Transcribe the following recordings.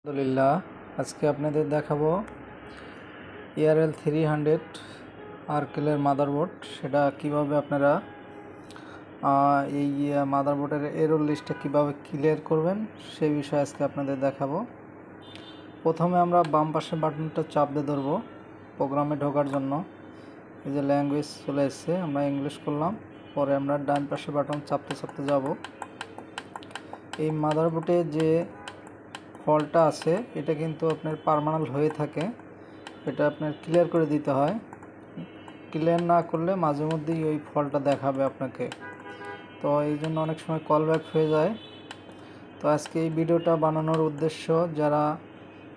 আলহামদুলিল্লাহ, আজকে আপনাদের দেখাবো এআরএল 300 আর্কেলের মাদারবোর্ড। সেটা কিভাবে আপনারা এই মাদারবোর্ডের এরর লিস্টটা কিভাবে ক্লিয়ার করবেন সেই বিষয়ে আজকে আপনাদের দেখাবো। প্রথমে আমরা বাম পাশে বাটনটা চাপ দিয়ে ধরবো প্রোগ্রামে ঢোকার জন্য। এই যে ল্যাঙ্গুয়েজ চলে এসছে, আমরা ইংলিশ করলাম। পরে আমরা ডান পাশে বাটন চাপতে চাপতে যাব। এই মাদারবোর্ডে যে ফল্টটা আছে এটা কিন্তু আপনার পার্মানেন্ট হয়ে থাকে, এটা আপনার ক্লিয়ার করে দিতে হয়। ক্লিয়ার না করলে মাঝে মধ্যেই ওই ফল্টটা দেখাবে আপনাকে, তো এই জন্য অনেক সময় কল ব্যাক হয়ে যায়। তো আজকে এই ভিডিওটা বানানোর উদ্দেশ্য যারা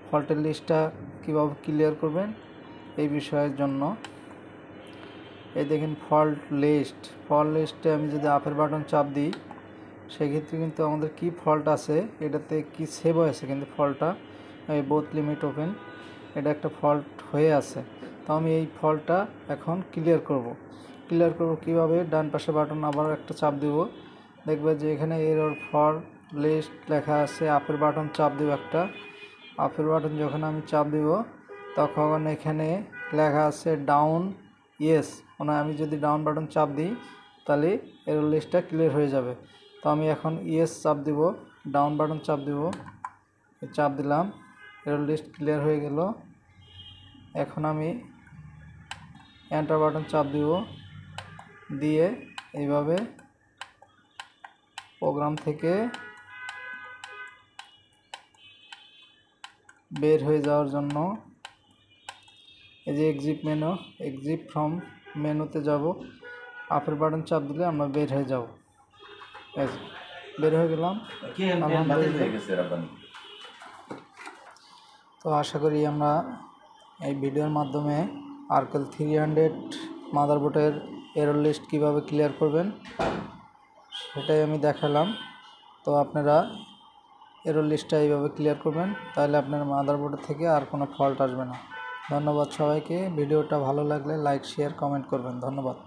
ফল্টের লিস্টটা কীভাবে ক্লিয়ার করবেন এই বিষয়ের জন্য। এই দেখেন ফল্ট লিস্টে আমি যদি আপের বাটন চাপ দিই সেক্ষেত্রে কিন্তু আমাদের কি ফল্ট আছে, এটাতে কি সেভ হয়েছে, কিন্তু ফল্টটা এই বোথ লিমিট ওপেন, এটা একটা ফল্ট হয়ে আছে। তো আমি এই ফল্টটা এখন ক্লিয়ার করব কিভাবে, ডান পাশে বাটন আবার একটা চাপ দেব, দেখবে যে এখানে এরর ফল্ট লিস্ট লেখা আছে। আপের বাটন চাপ দেব, একটা আপের বাটন যখন আমি চাপ দেব তখন এখানে লেখা আছে ডাউন ইয়েস, মানে আমি যদি ডাউন বাটন চাপ দিই তাহলে এরর লিস্টটা ক্লিয়ার হয়ে যাবে। তো আমি এখন ইয়েস চাপ দিব, ডাউন বাটন চাপ দিব, চাপ দিলাম, এরর লিস্ট ক্লিয়ার হয়ে গেল। এখন আমি এন্টার বাটন চাপ দিব, দিয়ে এইভাবে প্রোগ্রাম থেকে বের হয়ে যাওয়ার জন্য এই যে এক্সিট ফ্রম মেনুতে যাব, আপের বাটন চাপ দিলে আমরা বের হয়ে যাব। বের হয়ে গেলাম। তো আশা করি আমরা এই ভিডিওর মাধ্যমে আর্কেল 300 মাদারবোর্ডের এরর লিস্ট কীভাবে ক্লিয়ার করবেন সেটাই আমি দেখালাম। তো আপনারা এরর লিস্টটা এইভাবে ক্লিয়ার করবেন, তাহলে আপনার মাদারবোর্ডের থেকে আর কোনো ফল্ট আসবে না। ধন্যবাদ সবাইকে। ভিডিওটা ভালো লাগলে লাইক শেয়ার কমেন্ট করবেন। ধন্যবাদ।